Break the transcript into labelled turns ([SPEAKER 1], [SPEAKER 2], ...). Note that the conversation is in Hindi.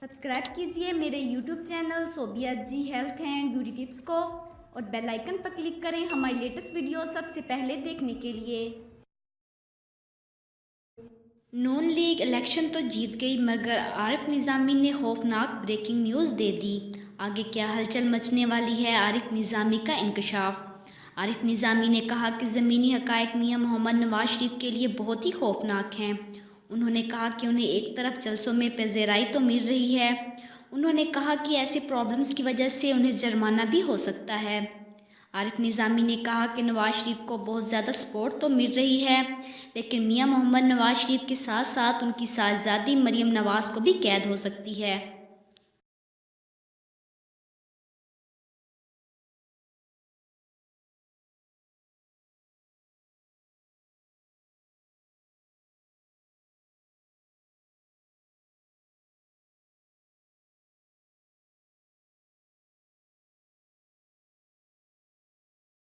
[SPEAKER 1] सब्सक्राइब कीजिए मेरे YouTube channel Sobia ji health and beauty tips को और बेल आइकन पर क्लिक करें हमारी लेटेस्ट वीडियो सबसे पहले देखने के लिए। नून लीग इलेक्शन तो जीत गई मगर आरिफ निज़ामी ने खौफनाक ब्रेकिंग न्यूज़ दे दी। आगे क्या हलचल मचने वाली है, आरिफ निज़ामी का इंकशाफ। आरिफ निज़ामी ने कहा कि ज़मीनी हक़ाइक़ मियां मोहम्मद नवाज शरीफ के लिए बहुत ही खौफनाक हैं। उन्होंने कहा कि उन्हें एक तरफ जलसों में पज़ेराई तो मिल रही है, उन्होंने कहा कि ऐसे प्रॉब्लम्स की वजह से उन्हें जुर्माना भी हो सकता है। आरिफ निज़ामी ने कहा कि नवाज शरीफ को बहुत ज़्यादा सपोर्ट तो मिल रही है, लेकिन मियां मोहम्मद नवाज शरीफ के साथ साथ उनकी साहबजादी मरीम नवाज़ को भी कैद हो सकती है।